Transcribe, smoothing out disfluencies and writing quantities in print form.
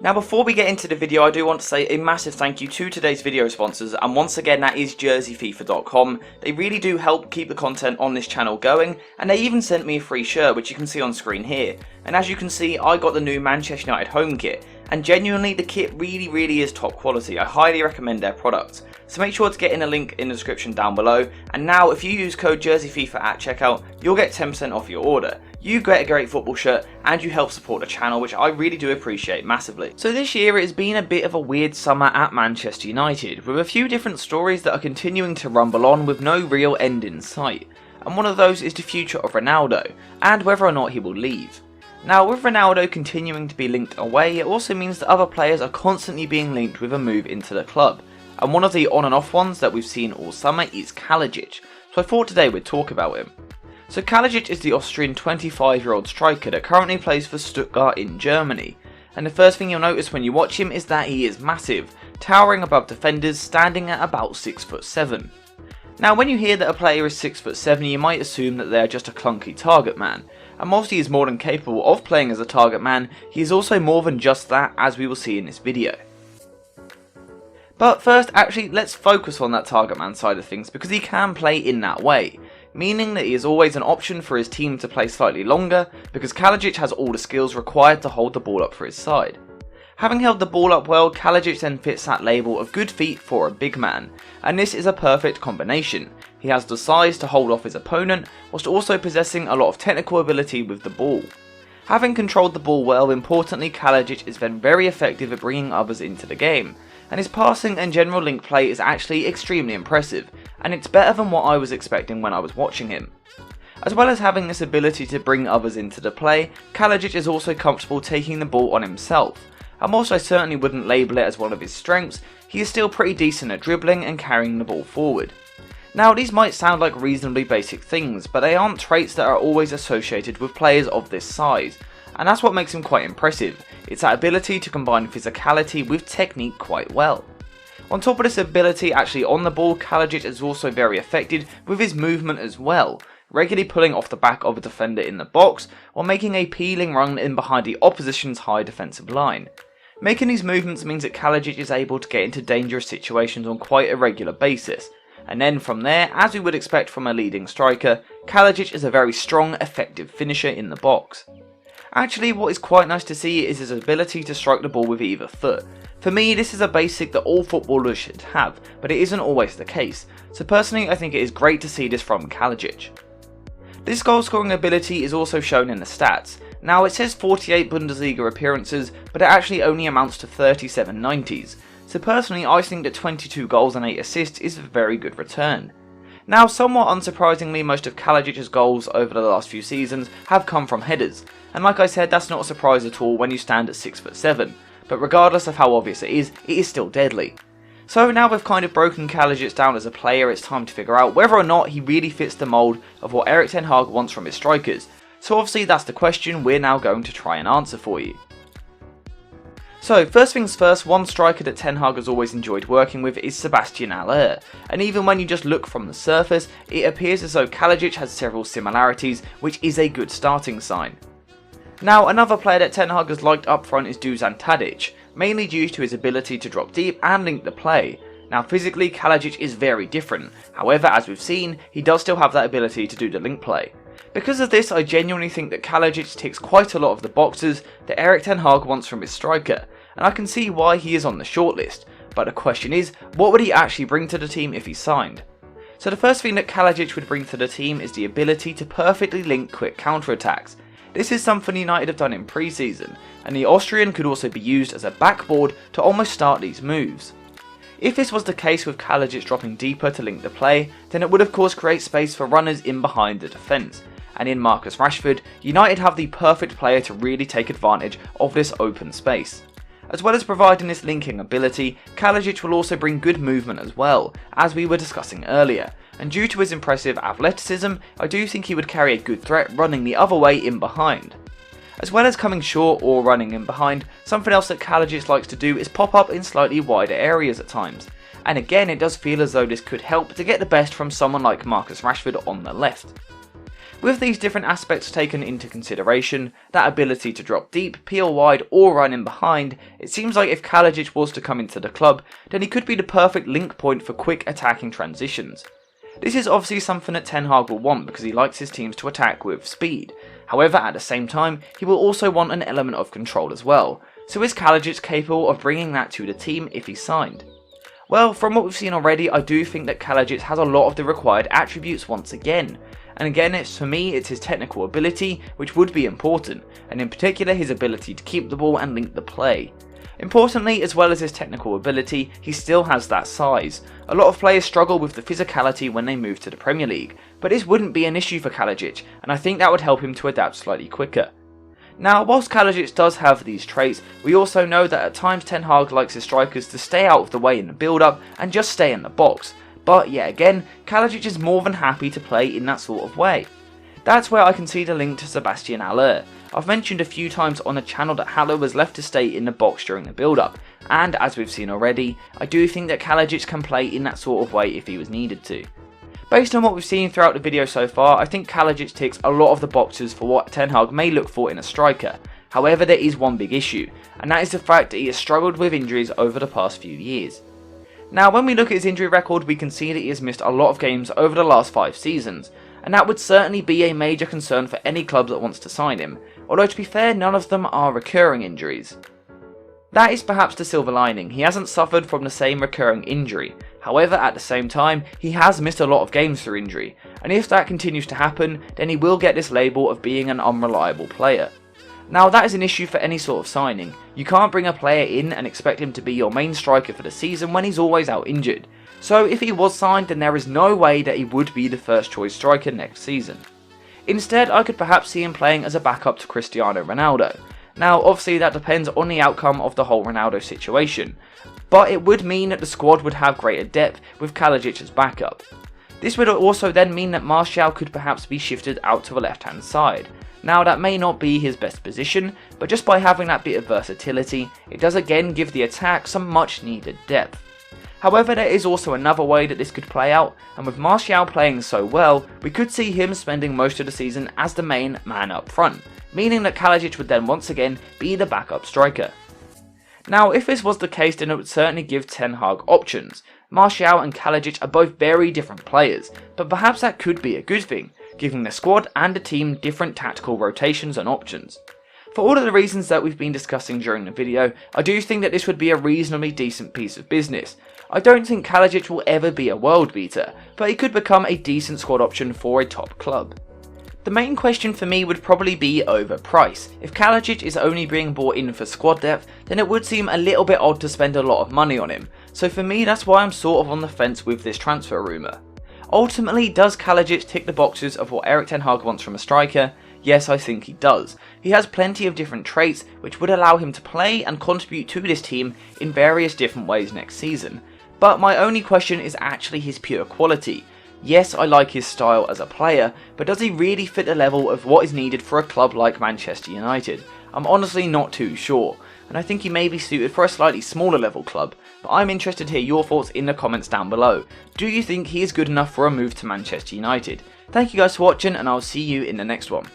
Now before we get into the video, I do want to say a massive thank you to today's video sponsors, and once again that is jerseyfifa.com. They really do help keep the content on this channel going, and they even sent me a free shirt which you can see on screen here. And as you can see, I got the new Manchester United home kit, and genuinely the kit really is top quality. I highly recommend their products. So make sure to get in a link in the description down below, and now if you use code jerseyfifa at checkout, you'll get 10% off your order. You get a great football shirt and you help support the channel, which I really do appreciate massively. So this year it has been a bit of a weird summer at Manchester United, with a few different stories that are continuing to rumble on with no real end in sight. And one of those is the future of Ronaldo, and whether or not he will leave. Now with Ronaldo continuing to be linked away, it also means that other players are constantly being linked with a move into the club. And one of the on and off ones that we've seen all summer is Kalajdzic, so I thought today we'd talk about him. So Kalajdzic is the Austrian 25-year-old striker that currently plays for Stuttgart in Germany, and the first thing you'll notice when you watch him is that he is massive, towering above defenders, standing at about 6'7". Now when you hear that a player is 6'7", you might assume that they are just a clunky target man, and whilst he is more than capable of playing as a target man, he is also more than just that, as we will see in this video. But first, actually, let's focus on that target man side of things, because he can play in that way, meaning that he is always an option for his team to play slightly longer, because Kalajdzic has all the skills required to hold the ball up for his side. Having held the ball up well, Kalajdzic then fits that label of good feet for a big man, and this is a perfect combination. He has the size to hold off his opponent, whilst also possessing a lot of technical ability with the ball. Having controlled the ball well, importantly, Kalajdzic is then very effective at bringing others into the game, and his passing and general link play is actually extremely impressive, and it's better than what I was expecting when I was watching him. As well as having this ability to bring others into the play, Kalajdzic is also comfortable taking the ball on himself, and whilst I certainly wouldn't label it as one of his strengths, he is still pretty decent at dribbling and carrying the ball forward. Now these might sound like reasonably basic things, but they aren't traits that are always associated with players of this size, and that's what makes him quite impressive. It's that ability to combine physicality with technique quite well. On top of this ability actually on the ball, Kalajdzic is also very effective with his movement as well, regularly pulling off the back of a defender in the box or making a peeling run in behind the opposition's high defensive line. Making these movements means that Kalajdzic is able to get into dangerous situations on quite a regular basis, and then from there, as we would expect from a leading striker, Kalajdzic is a very strong, effective finisher in the box. Actually, what is quite nice to see is his ability to strike the ball with either foot. For me, this is a basic that all footballers should have, but it isn't always the case, so personally I think it is great to see this from Kalajdzic. This goal scoring ability is also shown in the stats. Now it says 48 Bundesliga appearances, but it actually only amounts to 37 90s, so personally I think that 22 goals and 8 assists is a very good return. Now somewhat unsurprisingly, most of Kalajdzic's goals over the last few seasons have come from headers, and like I said, that's not a surprise at all when you stand at 6'7", but regardless of how obvious it is still deadly. So now we've kind of broken Kalajdzic down as a player, it's time to figure out whether or not he really fits the mould of what Erik Ten Hag wants from his strikers. So obviously that's the question we're now going to try and answer for you. So first things first, one striker that Ten Hag has always enjoyed working with is Sebastian Haller, and even when you just look from the surface, it appears as though Kalajdzic has several similarities, which is a good starting sign. Now another player that Ten Hag has liked up front is Dusan Tadic, mainly due to his ability to drop deep and link the play. Now physically Kalajdzic is very different, however as we've seen, he does still have that ability to do the link play. Because of this, I genuinely think that Kalajdzic ticks quite a lot of the boxes that Erik Ten Hag wants from his striker, and I can see why he is on the shortlist, but the question is, what would he actually bring to the team if he signed? So the first thing that Kalajdzic would bring to the team is the ability to perfectly link quick counter-attacks. This is something United have done in pre-season, and the Austrian could also be used as a backboard to almost start these moves. If this was the case with Kalajdzic dropping deeper to link the play, then it would of course create space for runners in behind the defence, and in Marcus Rashford, United have the perfect player to really take advantage of this open space. As well as providing this linking ability, Kalajdzic will also bring good movement as well, as we were discussing earlier, and due to his impressive athleticism, I do think he would carry a good threat running the other way in behind. As well as coming short or running in behind, something else that Kalajdzic likes to do is pop up in slightly wider areas at times, and again it does feel as though this could help to get the best from someone like Marcus Rashford on the left. With these different aspects taken into consideration, that ability to drop deep, peel wide or run in behind, it seems like if Kalajdzic was to come into the club, then he could be the perfect link point for quick attacking transitions. This is obviously something that Ten Hag will want because he likes his teams to attack with speed. However, at the same time, he will also want an element of control as well. So is Kalajdzic capable of bringing that to the team if he's signed? Well, from what we've seen already, I do think that Kalajdzic has a lot of the required attributes once again. And again, for me, it's his technical ability, which would be important, and in particular his ability to keep the ball and link the play. Importantly, as well as his technical ability, he still has that size. A lot of players struggle with the physicality when they move to the Premier League, but this wouldn't be an issue for Kalajdzic, and I think that would help him to adapt slightly quicker. Now, whilst Kalajdzic does have these traits, we also know that at times Ten Hag likes his strikers to stay out of the way in the build-up and just stay in the box. But yet again, Kalajdzic is more than happy to play in that sort of way. That's where I can see the link to Sebastian Haller. I've mentioned a few times on the channel that Haller was left to stay in the box during the build-up, and as we've seen already, I do think that Kalajdzic can play in that sort of way if he was needed to. Based on what we've seen throughout the video so far, I think Kalajdzic ticks a lot of the boxes for what Ten Hag may look for in a striker. However, there is one big issue, and that is the fact that he has struggled with injuries over the past few years. Now, when we look at his injury record, we can see that he has missed a lot of games over the last 5 seasons, and that would certainly be a major concern for any club that wants to sign him, although to be fair, none of them are recurring injuries. That is perhaps the silver lining, he hasn't suffered from the same recurring injury. However, at the same time, he has missed a lot of games through injury, and if that continues to happen, then he will get this label of being an unreliable player. Now, that is an issue for any sort of signing. You can't bring a player in and expect him to be your main striker for the season when he's always out injured. So if he was signed, then there is no way that he would be the first choice striker next season. Instead, I could perhaps see him playing as a backup to Cristiano Ronaldo. Now, obviously that depends on the outcome of the whole Ronaldo situation, but it would mean that the squad would have greater depth with Kalajdzic as backup. This would also then mean that Martial could perhaps be shifted out to the left hand side. Now, that may not be his best position, but just by having that bit of versatility, it does again give the attack some much needed depth. However, there is also another way that this could play out, and with Martial playing so well, we could see him spending most of the season as the main man up front, meaning that Kalajdzic would then once again be the backup striker. Now, if this was the case, then it would certainly give Ten Hag options. Martial and Kalajdzic are both very different players, but perhaps that could be a good thing, giving the squad and the team different tactical rotations and options. For all of the reasons that we've been discussing during the video, I do think that this would be a reasonably decent piece of business. I don't think Kalajdzic will ever be a world beater, but he could become a decent squad option for a top club. The main question for me would probably be over price. If Kalajdzic is only being brought in for squad depth, then it would seem a little bit odd to spend a lot of money on him, so for me that's why I'm sort of on the fence with this transfer rumour. Ultimately, does Kalajdzic tick the boxes of what Erik Ten Hag wants from a striker? Yes, I think he does. He has plenty of different traits which would allow him to play and contribute to this team in various different ways next season. But my only question is actually his pure quality. Yes, I like his style as a player, but does he really fit the level of what is needed for a club like Manchester United? I'm honestly not too sure, and I think he may be suited for a slightly smaller level club, but I'm interested to hear your thoughts in the comments down below. Do you think he is good enough for a move to Manchester United? Thank you guys for watching, and I'll see you in the next one.